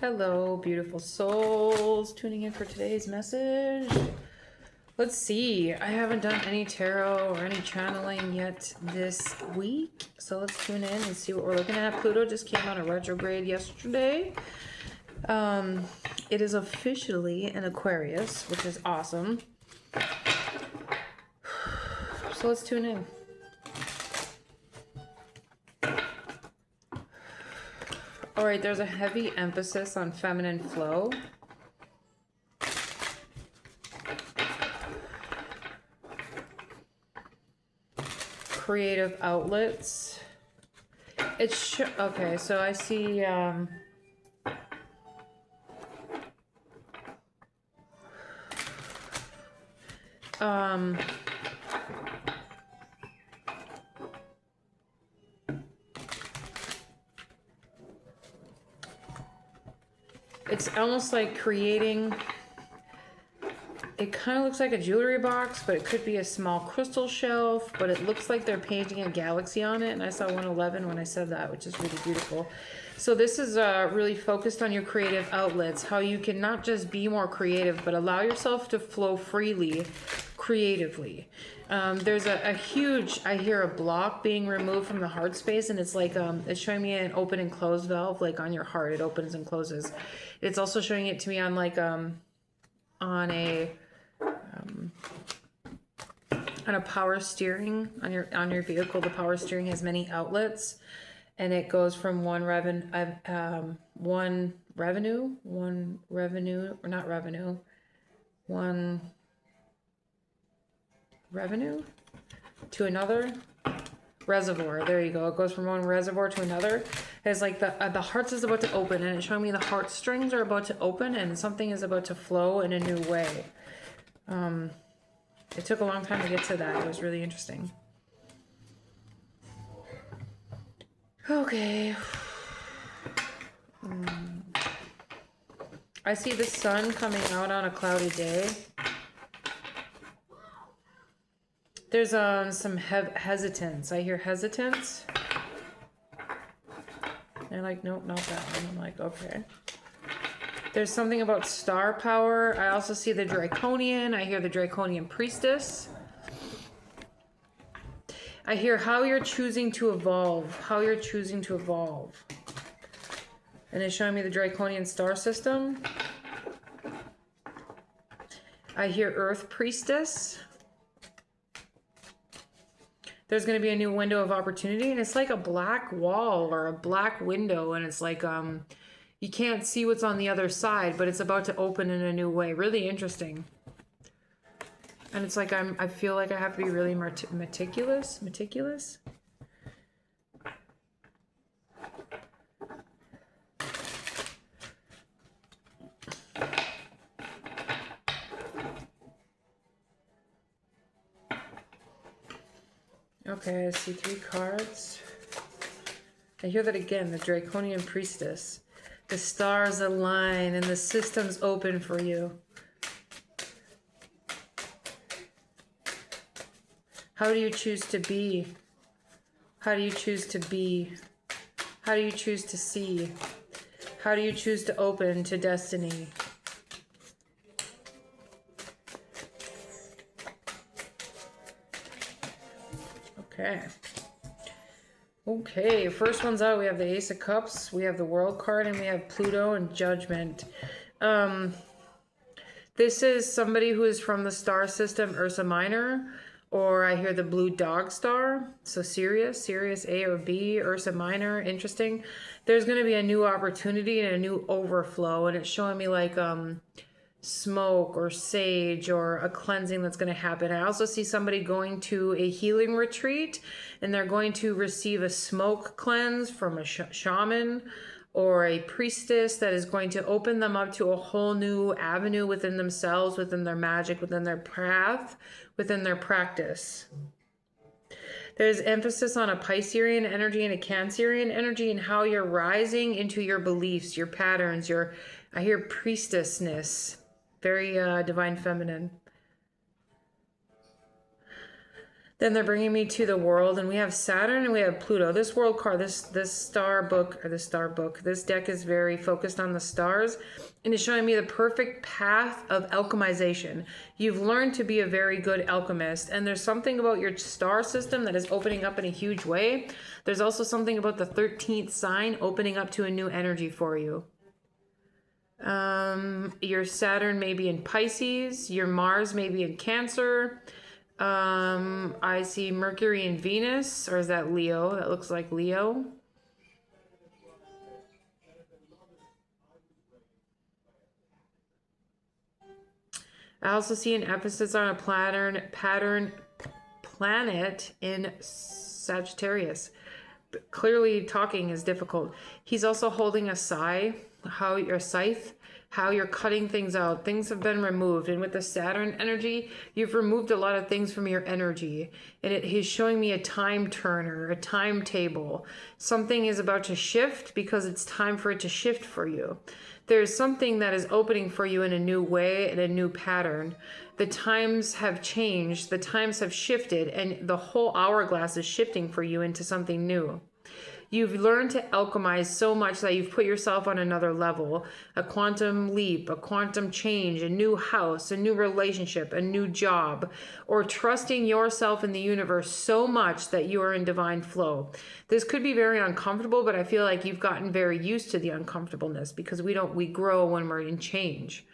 Hello, beautiful souls tuning in for today's message. Let's see. I haven't done any tarot or any channeling yet this week. So let's tune in and see what we're looking at. Pluto just came out of retrograde yesterday. It is officially an Aquarius, which is awesome. So let's tune in. All right, there's a heavy emphasis on feminine flow. Creative outlets. It's okay, so I see it's almost like creating, it kind of looks like a jewelry box, but it could be a small crystal shelf, but it looks like they're painting a galaxy on it, and I saw 111 when I said that, which is really beautiful. So this is really focused on your creative outlets, how you can not just be more creative, but allow yourself to flow freely, creatively. There's a huge, I hear a block being removed from the heart space, and it's like, it's showing me an open and close valve, like on your heart, it opens and closes. It's also showing it to me on like, on a power steering on your vehicle. The power steering has many outlets, and it goes from one revenue to another reservoir. There you go. It goes from one reservoir to another. It's like the heart is about to open, and it's showing me the heartstrings are about to open, and something is about to flow in a new way. It took a long time to get to that. It was really interesting. Okay. I see the sun coming out on a cloudy day. There's some hesitance. I hear hesitance. They're like, nope, not that one. I'm like, okay. There's something about star power. I also see the Draconian. I hear the Draconian priestess. I hear how you're choosing to evolve. How you're choosing to evolve. And it's showing me the Draconian star system. I hear Earth priestess. There's going to be a new window of opportunity, and it's like a black wall or a black window, and it's like you can't see what's on the other side, but it's about to open in a new way. Really interesting. And it's like I feel like I have to be really meticulous. Okay, I see 3 cards. I hear that again, the Draconian priestess. The stars align and the system's open for you. How do you choose to be? How do you choose to be? How do you choose to see? How do you choose to open to destiny? Okay, first one's out. We have the Ace of Cups, we have the World card, and we have Pluto and Judgment. This is somebody who is from the star system Ursa Minor, or I hear the Blue Dog Star. So Sirius A or B, Ursa Minor, interesting. There's going to be a new opportunity and a new overflow, and it's showing me like smoke or sage or a cleansing that's going to happen. I also see somebody going to a healing retreat, and they're going to receive a smoke cleanse from a shaman or a priestess that is going to open them up to a whole new avenue within themselves, within their magic, within their path, within their practice. There's emphasis on a Piscean energy and a Cancerian energy, and how you're rising into your beliefs, your patterns, I hear priestessness. Very divine feminine. Then they're bringing me to the world, and we have Saturn and we have Pluto. This world card, this this deck is very focused on the stars, and it's showing me the perfect path of alchemization. You've learned to be a very good alchemist, and there's something about your star system that is opening up in a huge way. There's also something about the 13th sign opening up to a new energy for you. Your Saturn may be in Pisces, your Mars may be in Cancer. I see Mercury and Venus, or is that Leo? That looks like Leo. I also see an emphasis on a planet in Sagittarius. But clearly talking is difficult. He's also holding a scythe, how you're cutting things out. Things have been removed. And with the Saturn energy, you've removed a lot of things from your energy. And he's showing me a time turner, a timetable. Something is about to shift because it's time for it to shift for you. There's something that is opening for you in a new way, in a new pattern. The times have changed, the times have shifted, and the whole hourglass is shifting for you into something new. You've learned to alchemize so much that you've put yourself on another level, a quantum leap, a quantum change, a new house, a new relationship, a new job, or trusting yourself in the universe so much that you are in divine flow. This could be very uncomfortable, but I feel like you've gotten very used to the uncomfortableness because we grow when we're in change.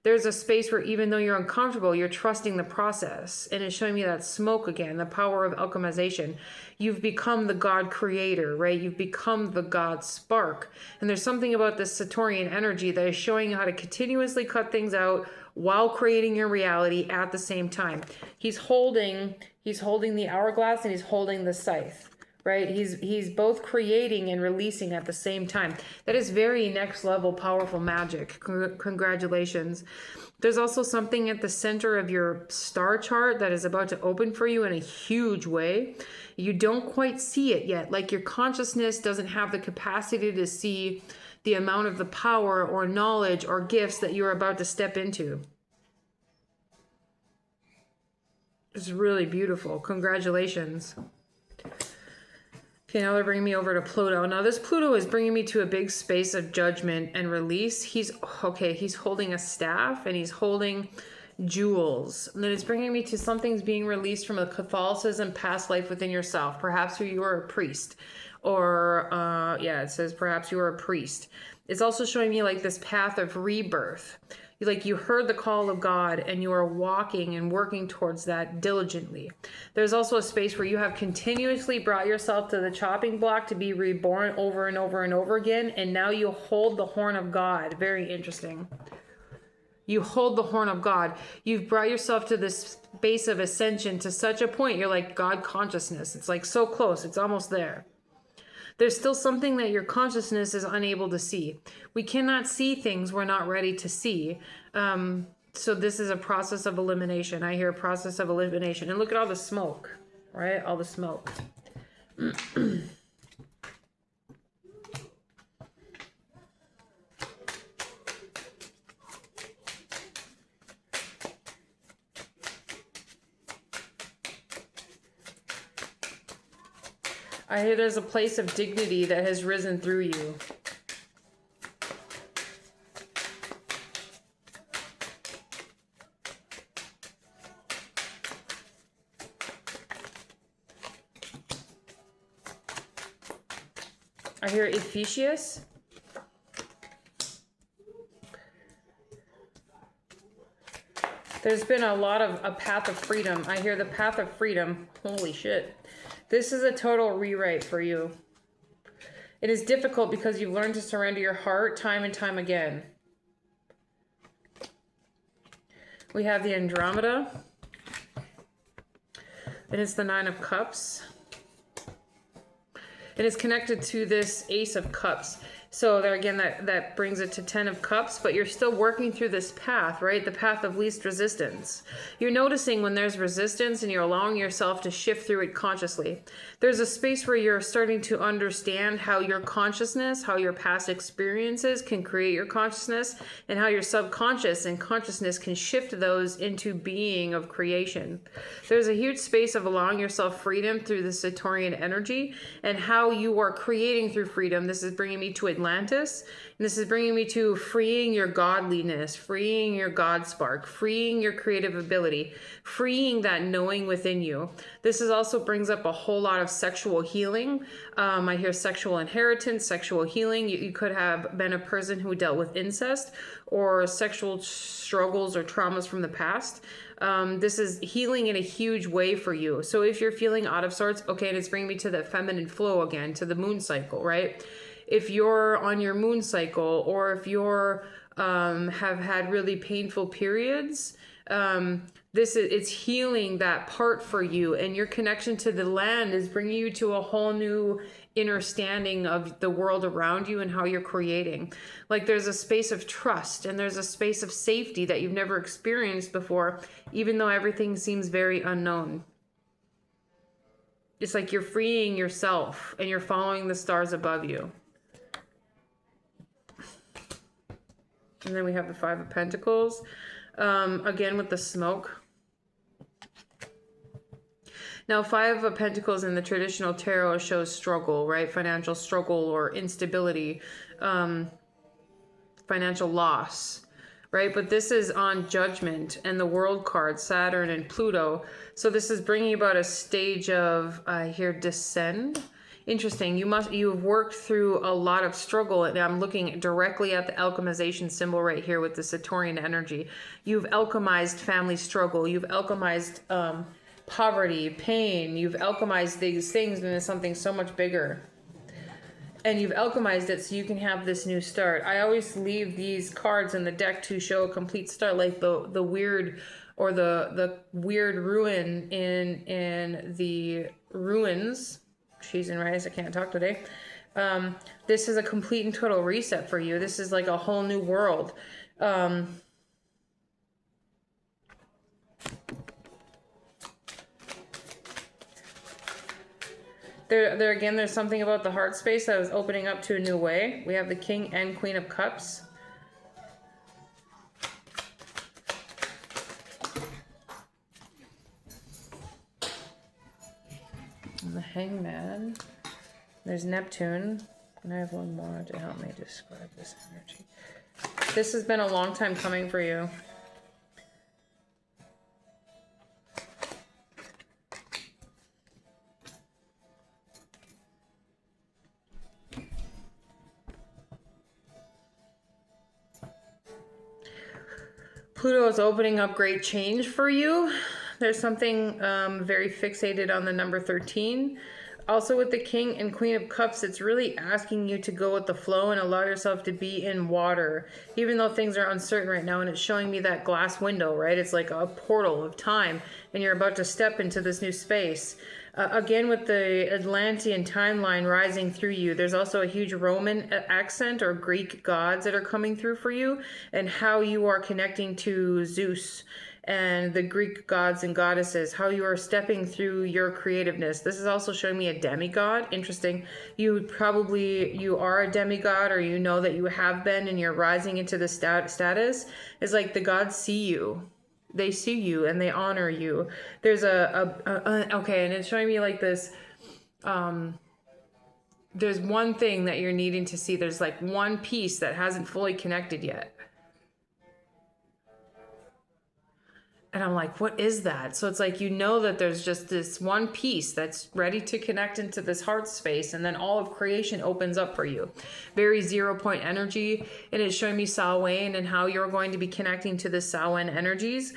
There's a space where even though you're uncomfortable, you're trusting the process. And it's showing me that smoke again, the power of alchemization. You've become the God creator, right? You've become the God spark. And there's something about this Saturnian energy that is showing you how to continuously cut things out while creating your reality at the same time. He's holding the hourglass and he's holding the scythe. Right? He's both creating and releasing at the same time. That is very next level powerful magic. Congratulations. There's also something at the center of your star chart that is about to open for you in a huge way. You don't quite see it yet. Like your consciousness doesn't have the capacity to see the amount of the power or knowledge or gifts that you're about to step into. It's really beautiful. Congratulations. Okay, now they're bringing me over to Pluto. Now this Pluto is bringing me to a big space of judgment and release. He's holding a staff and he's holding jewels. And then it's bringing me to something's being released from a Catholicism past life within yourself. Perhaps you are a priest. Or, it says perhaps you are a priest. It's also showing me like this path of rebirth. Like you heard the call of God and you are walking and working towards that diligently. There's also a space where you have continuously brought yourself to the chopping block to be reborn over and over and over again. And now you hold the horn of God. Very interesting. You hold the horn of God. You've brought yourself to this space of ascension to such a point. You're like God consciousness. It's like so close. It's almost there. There's still something that your consciousness is unable to see. We cannot see things we're not ready to see. So this is a process of elimination. I hear a process of elimination. And look at all the smoke, right? All the smoke. I hear there's a place of dignity that has risen through you. I hear Ephesus. There's been a path of freedom. I hear the path of freedom. Holy shit. This is a total rewrite for you. It is difficult because you've learned to surrender your heart time and time again. We have the Andromeda. And it's the 9 of Cups. And it's connected to this Ace of Cups. So there again, that brings it to 10 of Cups, but you're still working through this path, right? The path of least resistance. You're noticing when there's resistance and you're allowing yourself to shift through it consciously. There's a space where you're starting to understand how your consciousness, how your past experiences can create your consciousness, and how your subconscious and consciousness can shift those into being of creation. There's a huge space of allowing yourself freedom through the Saturnian energy and how you are creating through freedom. This is bringing me to Atlantis. And this is bringing me to freeing your godliness, freeing your God spark, freeing your creative ability, freeing that knowing within you. This is also brings up a whole lot of sexual healing. I hear sexual inheritance, sexual healing. You could have been a person who dealt with incest or sexual struggles or traumas from the past. This is healing in a huge way for you. So if you're feeling out of sorts, okay, and it's bringing me to the feminine flow again, to the moon cycle, right? If you're on your moon cycle, or if you're have had really painful periods, it's healing that part for you, and your connection to the land is bringing you to a whole new understanding of the world around you and how you're creating. Like there's a space of trust and there's a space of safety that you've never experienced before, even though everything seems very unknown. It's like you're freeing yourself and you're following the stars above you. And then we have the Five of Pentacles. Again with the smoke. Now, Five of Pentacles in the traditional tarot shows struggle, right? Financial struggle or instability, financial loss, right? But this is on Judgment and the World card, Saturn and Pluto. So this is bringing about a stage of, here, descend. Interesting. You've worked through a lot of struggle, and I'm looking directly at the alchemization symbol right here with the Saturnian energy. You've alchemized family struggle. You've alchemized poverty, pain. You've alchemized these things into something so much bigger. And you've alchemized it so you can have this new start. I always leave these cards in the deck to show a complete start, like the weird or the weird ruin in the ruins. Cheese and rice, I can't talk today. This is a complete and total reset for you. This is like a whole new world. There again, there's something about the heart space that is opening up to a new way. We have the King and Queen of Cups. And the Hangman. There's Neptune. And I have one more to help me describe this energy. This has been a long time coming for you. Pluto is opening up great change for you. There's something very fixated on the number 13. Also with the King and Queen of Cups, it's really asking you to go with the flow and allow yourself to be in water, even though things are uncertain right now. And it's showing me that glass window, right? It's like a portal of time, and you're about to step into this new space. Again, with the Atlantean timeline rising through you, there's also a huge Roman accent or Greek gods that are coming through for you, and how you are connecting to Zeus and the Greek gods and goddesses, how you are stepping through your creativeness. This is also showing me a demigod. Interesting. You are a demigod, or you know that you have been, and you're rising into the status. It's like the gods see you. They see you and they honor you. There's okay, and it's showing me like this, there's one thing that you're needing to see. There's like one piece that hasn't fully connected yet. And I'm like, what is that? So it's like, you know that there's just this one piece that's ready to connect into this heart space, and then all of creation opens up for you. Very 0 point energy. And it's showing me Samhain and how you're going to be connecting to the Samhain energies,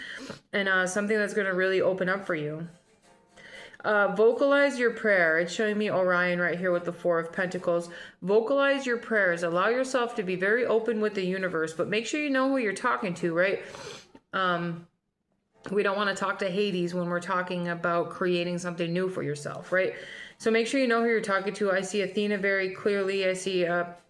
and something that's going to really open up for you. Vocalize your prayer. It's showing me Orion right here with the Four of Pentacles. Vocalize your prayers. Allow yourself to be very open with the universe, but make sure you know who you're talking to, right? We don't want to talk to Hades when we're talking about creating something new for yourself, right? So make sure you know who you're talking to. I see Athena very clearly. I see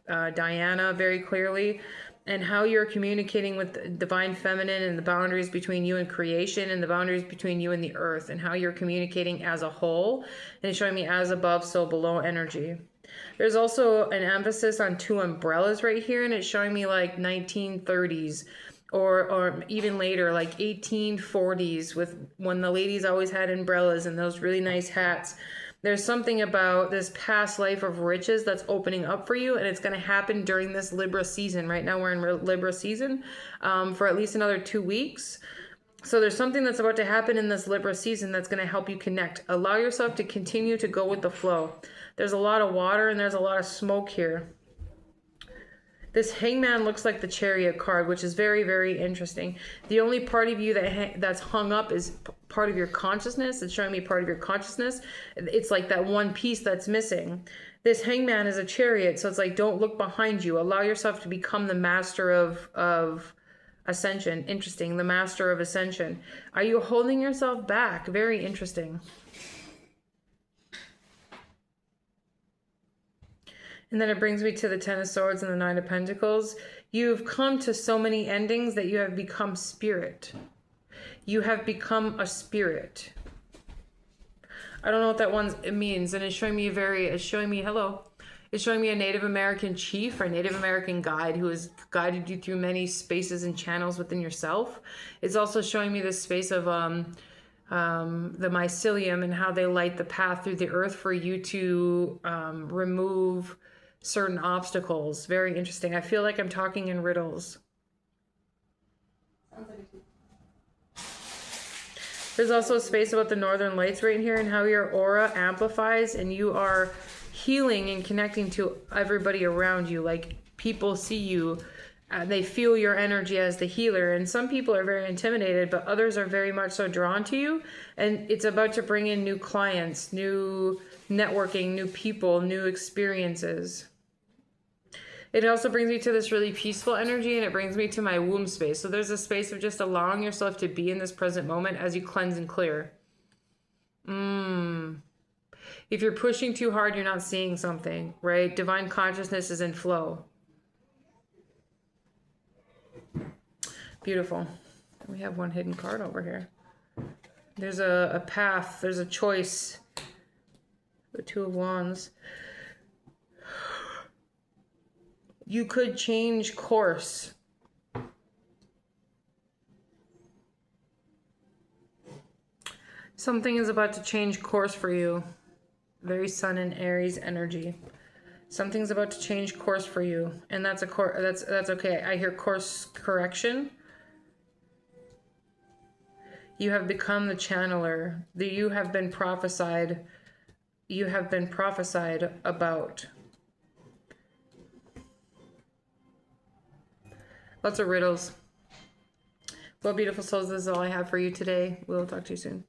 Diana very clearly. And how you're communicating with divine feminine and the boundaries between you and creation and the boundaries between you and the earth and how you're communicating as a whole. And it's showing me as above, so below energy. There's also an emphasis on two umbrellas right here, and it's showing me like 1930s or even later, like 1840s, with when the ladies always had umbrellas and those really nice hats. There's something about this past life of riches that's opening up for you, and it's going to happen during this Libra season. Right now we're in Libra season for at least another 2 weeks. So there's something that's about to happen in this Libra season that's going to help you connect. Allow yourself to continue to go with the flow. There's a lot of water and there's a lot of smoke here. This Hangman looks like the Chariot card, which is very, very interesting. The only part of you that's hung up is part of your consciousness. It's showing me part of your consciousness. It's like that one piece that's missing. This Hangman is a Chariot, so it's like, don't look behind you. Allow yourself to become the master of ascension. Interesting. The master of ascension. Are you holding yourself back? Very interesting. And then it brings me to the Ten of Swords and the Nine of Pentacles. You've come to so many endings that you have become spirit. You have become a spirit. I don't know what that it means. And it's showing me hello. It's showing me a Native American chief or Native American guide who has guided you through many spaces and channels within yourself. It's also showing me this space of the mycelium and how they light the path through the earth for you to remove certain obstacles. Very interesting. I feel like I'm talking in riddles. Sounds like a There's also a space about the northern lights right here and how your aura amplifies and you are healing and connecting to everybody around you. Like people see you, they feel your energy as the healer. And some people are very intimidated, but others are very much so drawn to you. And it's about to bring in new clients, new networking, new people, new experiences. It also brings me to this really peaceful energy, and it brings me to my womb space. So there's a space of just allowing yourself to be in this present moment as you cleanse and clear. If you're pushing too hard, you're not seeing something, right? Divine consciousness is in flow. Beautiful. We have one hidden card over here. There's a path. There's a choice. The Two of Wands. You could change course. Something is about to change course for you. Very Sun and Aries energy. Something's about to change course for you, and that's that's okay. I hear course correction. You have become the channeler. You have been prophesied. You have been prophesied about. Lots of riddles. Well, beautiful souls, this is all I have for you today. We'll talk to you soon.